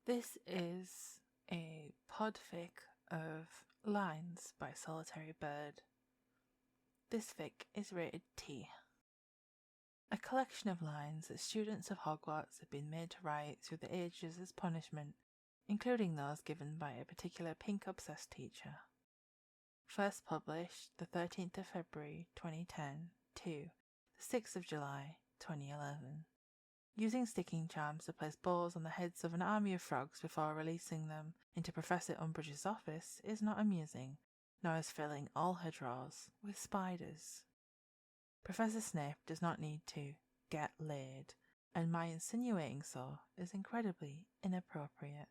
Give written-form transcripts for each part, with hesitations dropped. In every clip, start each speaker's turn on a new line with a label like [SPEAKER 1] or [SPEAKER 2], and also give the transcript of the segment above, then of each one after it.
[SPEAKER 1] This is a podfic of Lines by Solitary Bird. This fic is rated T. A collection of lines that students of Hogwarts have been made to write through the ages as punishment, including those given by a particular pink-obsessed teacher. First published the 13th of February 2010 to the 6th of July 2011. Using sticking charms to place balls on the heads of an army of frogs before releasing them into Professor Umbridge's office is not amusing, nor is filling all her drawers with spiders. Professor Snape does not need to get laid, and my insinuating so is incredibly inappropriate.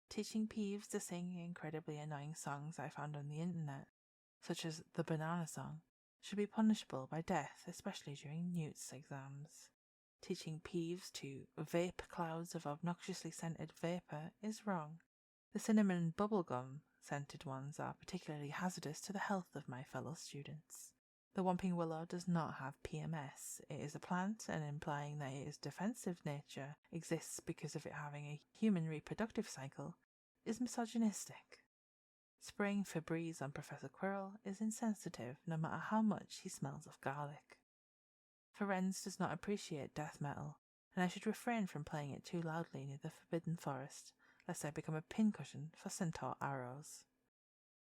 [SPEAKER 1] Teaching Peeves to sing incredibly annoying songs I found on the internet, such as the Banana Song, should be punishable by death, especially during Newt's exams. Teaching Peeves to vape clouds of obnoxiously scented vapour is wrong. The cinnamon bubblegum scented ones are particularly hazardous to the health of my fellow students. The Whomping Willow does not have PMS. It is a plant, and implying that its defensive nature exists because of it having a human reproductive cycle is misogynistic. Spraying Febreze on Professor Quirrell is insensitive, no matter how much he smells of garlic. Ferenz does not appreciate death metal, and I should refrain from playing it too loudly near the Forbidden Forest, lest I become a pincushion for centaur arrows.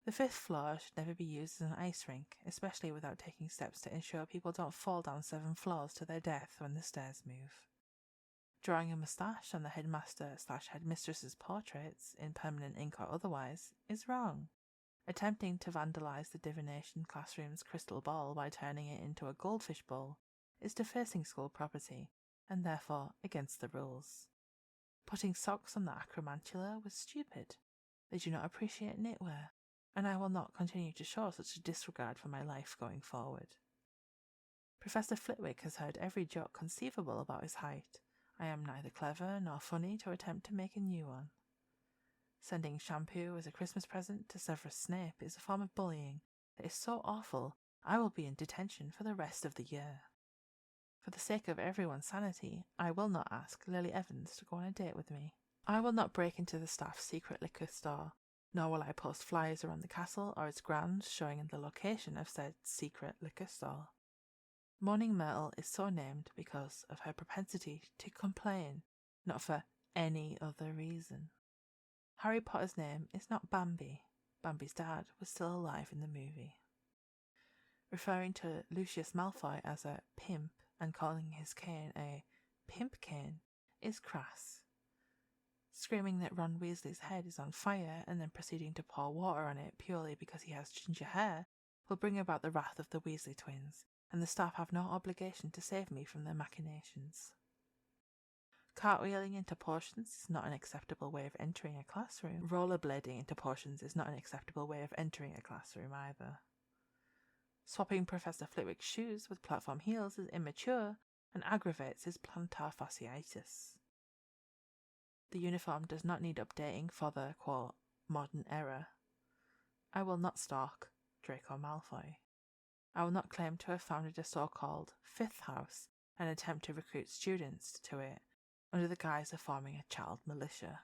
[SPEAKER 1] The 5th floor should never be used as an ice rink, especially without taking steps to ensure people don't fall down 7 floors to their death when the stairs move. Drawing a moustache on the headmaster/headmistress's portraits, in permanent ink or otherwise, is wrong. Attempting to vandalise the divination classroom's crystal ball by turning it into a goldfish bowl is defacing school property, and therefore against the rules. Putting socks on the acromantula was stupid. They do not appreciate knitwear, and I will not continue to show such a disregard for my life going forward. Professor Flitwick has heard every joke conceivable about his height. I am neither clever nor funny to attempt to make a new one. Sending shampoo as a Christmas present to Severus Snape is a form of bullying that is so awful I will be in detention for the rest of the year. For the sake of everyone's sanity, I will not ask Lily Evans to go on a date with me. I will not break into the staff's secret liquor store, nor will I post flyers around the castle or its grounds showing the location of said secret liquor store. Moaning Myrtle is so named because of her propensity to complain, not for any other reason. Harry Potter's name is not Bambi. Bambi's dad was still alive in the movie. Referring to Lucius Malfoy as a pimp and calling his cane a pimp cane is crass. Screaming that Ron Weasley's head is on fire and then proceeding to pour water on it purely because he has ginger hair will bring about the wrath of the Weasley twins, and the staff have no obligation to save me from their machinations. Cartwheeling into potions is not an acceptable way of entering a classroom. Rollerblading into potions is not an acceptable way of entering a classroom either. Swapping Professor Flitwick's shoes with platform heels is immature and aggravates his plantar fasciitis. The uniform does not need updating for the, quote, modern era. I will not stalk Draco Malfoy. I will not claim to have founded a so-called 5th house and attempt to recruit students to it under the guise of forming a child militia.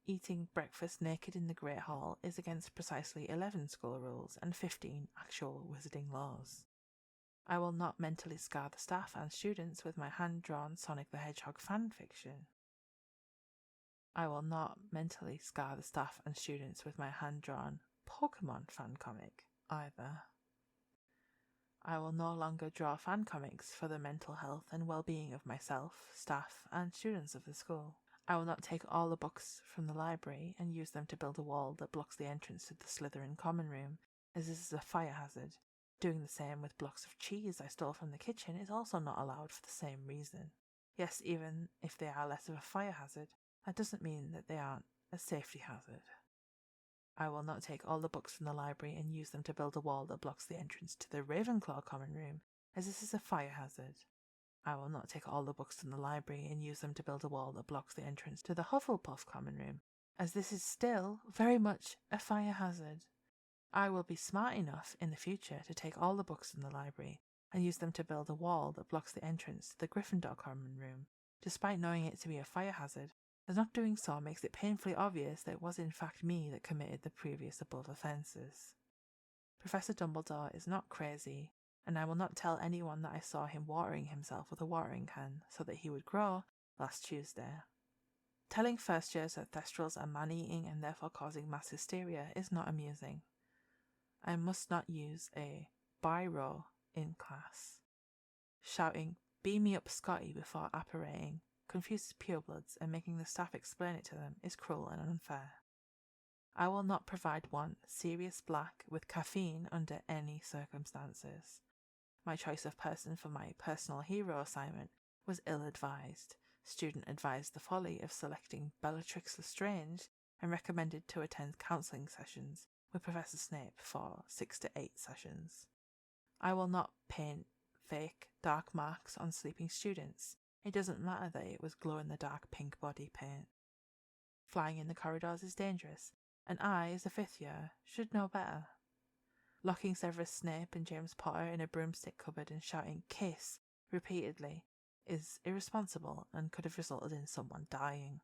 [SPEAKER 1] Eating breakfast naked in the Great Hall is against precisely 11 school rules and 15 actual wizarding laws. I will not mentally scar the staff and students with my hand-drawn Sonic the Hedgehog fanfiction. I will not mentally scar the staff and students with my hand-drawn Pokemon fan comic either. I will no longer draw fan comics for the mental health and well-being of myself, staff, and students of the school. I will not take all the books from the library and use them to build a wall that blocks the entrance to the Slytherin common room, as this is a fire hazard. Doing the same with blocks of cheese I stole from the kitchen is also not allowed for the same reason. Yes, even if they are less of a fire hazard, that doesn't mean that they aren't a safety hazard. I will not take all the books from the library and use them to build a wall that blocks the entrance to the Ravenclaw common room, as this is a fire hazard. I will not take all the books from the library and use them to build a wall that blocks the entrance to the Hufflepuff common room, as this is still very much a fire hazard. I will be smart enough in the future to take all the books from the library and use them to build a wall that blocks the entrance to the Gryffindor common room, despite knowing it to be a fire hazard, as not doing so makes it painfully obvious that it was in fact me that committed the previous above offences. Professor Dumbledore is not crazy, and I will not tell anyone that I saw him watering himself with a watering can so that he would grow last Tuesday. Telling first years that Thestrals are man-eating and therefore causing mass hysteria is not amusing. I must not use a biro in class. Shouting, "Beam me up, Scotty," before apparating confuses purebloods, and making the staff explain it to them is cruel and unfair. I will not provide one Sirius Black with caffeine under any circumstances. My choice of person for my personal hero assignment was ill-advised. Student advised the folly of selecting Bellatrix Lestrange and recommended to attend counselling sessions with Professor Snape for 6 to 8 sessions. I will not paint fake dark marks on sleeping students. It doesn't matter that it was glow-in-the-dark pink body paint. Flying in the corridors is dangerous, and I, as a 5th year, should know better. Locking Severus Snape and James Potter in a broomstick cupboard and shouting "kiss" repeatedly is irresponsible and could have resulted in someone dying.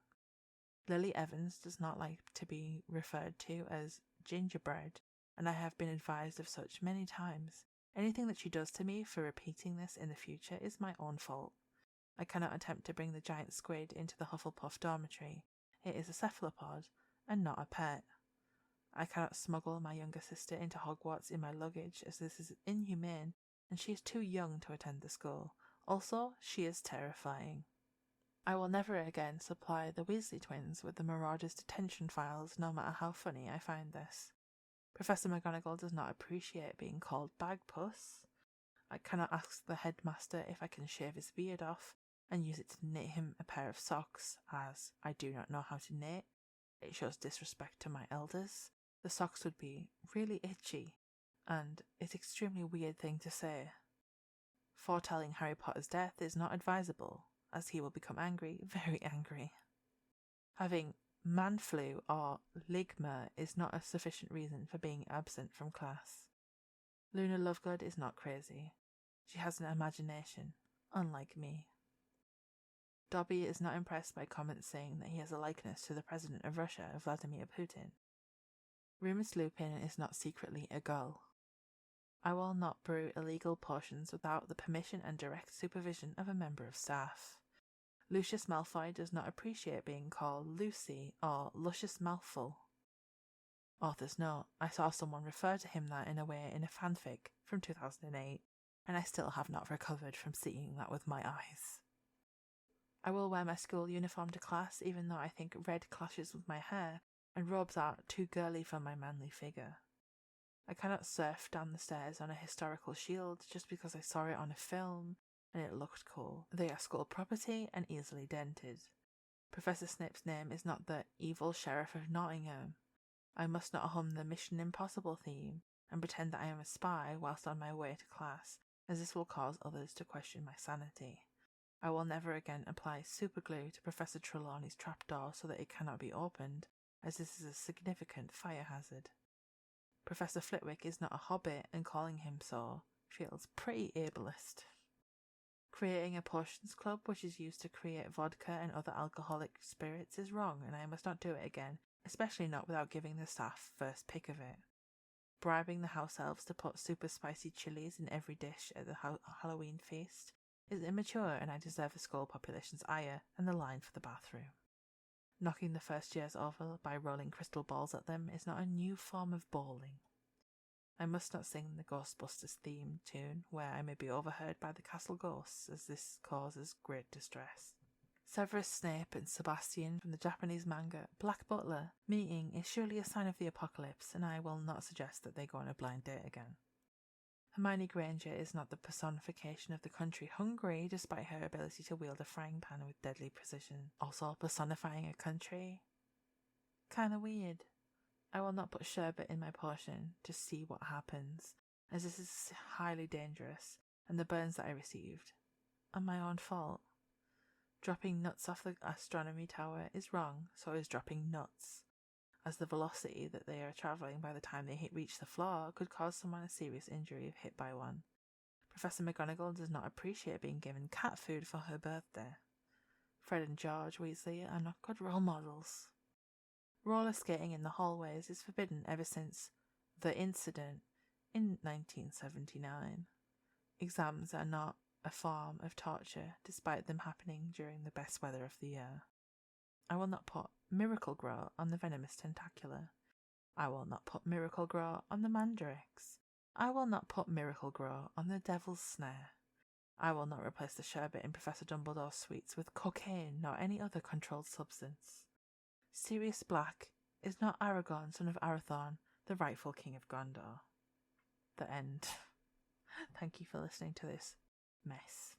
[SPEAKER 1] Lily Evans does not like to be referred to as gingerbread, and I have been advised of such many times. Anything that she does to me for repeating this in the future is my own fault. I cannot attempt to bring the giant squid into the Hufflepuff dormitory. It is a cephalopod and not a pet. I cannot smuggle my younger sister into Hogwarts in my luggage, as this is inhumane, and she is too young to attend the school. Also, she is terrifying. I will never again supply the Weasley twins with the Marauders' detention files, no matter how funny I find this. Professor McGonagall does not appreciate being called Bagpuss. I cannot ask the headmaster if I can shave his beard off and use it to knit him a pair of socks, as I do not know how to knit. It shows disrespect to my elders. The socks would be really itchy, and it's an extremely weird thing to say. Foretelling Harry Potter's death is not advisable, as he will become angry, very angry. Having man flu or ligma is not a sufficient reason for being absent from class. Luna Lovegood is not crazy. She has an imagination, unlike me. Dobby is not impressed by comments saying that he has a likeness to the President of Russia, Vladimir Putin. Remus Lupin is not secretly a gull. I will not brew illegal potions without the permission and direct supervision of a member of staff. Lucius Malfoy does not appreciate being called Lucy or Luscious Mouthful. Author's note, I saw someone refer to him that in a way in a fanfic from 2008, and I still have not recovered from seeing that with my eyes. I will wear my school uniform to class even though I think red clashes with my hair and robes are too girly for my manly figure. I cannot surf down the stairs on a historical shield just because I saw it on a film and it looked cool. They are school property and easily dented. Professor Snape's name is not the evil Sheriff of Nottingham. I must not hum the Mission Impossible theme and pretend that I am a spy whilst on my way to class, as this will cause others to question my sanity. I will never again apply superglue to Professor Trelawney's trapdoor so that it cannot be opened, as this is a significant fire hazard. Professor Flitwick is not a hobbit, and calling him so feels pretty ableist. Creating a potions club which is used to create vodka and other alcoholic spirits is wrong, and I must not do it again, especially not without giving the staff first pick of it. Bribing the house elves to put super spicy chilies in every dish at the Halloween feast is immature, and I deserve the school population's ire and the line for the bathroom. Knocking the first years over by rolling crystal balls at them is not a new form of bowling. I must not sing the Ghostbusters theme tune where I may be overheard by the castle ghosts, as this causes great distress. Severus Snape and Sebastian from the Japanese manga Black Butler meeting is surely a sign of the apocalypse, and I will not suggest that they go on a blind date again. Hermione Granger is not the personification of the country Hungary, despite her ability to wield a frying pan with deadly precision. Also, personifying a country? Kinda weird. I will not put sherbet in my potion to see what happens, as this is highly dangerous, and the burns that I received are my own fault. Dropping nuts off the astronomy tower is wrong, so is dropping nuts, as the velocity that they are travelling by the time they reach the floor could cause someone a serious injury if hit by one. Professor McGonagall does not appreciate being given cat food for her birthday. Fred and George Weasley are not good role models. Roller skating in the hallways is forbidden ever since the incident in 1979. Exams are not a form of torture, despite them happening during the best weather of the year. I will not put Miracle Grow on the Venomous Tentacula. I will not put Miracle Grow on the Mandrax. I will not put Miracle Grow on the Devil's Snare. I will not replace the sherbet in Professor Dumbledore's sweets with cocaine nor any other controlled substance. Sirius Black is not Aragorn, son of Arathorn, the rightful King of Gondor. The end. Thank you for listening to this mess.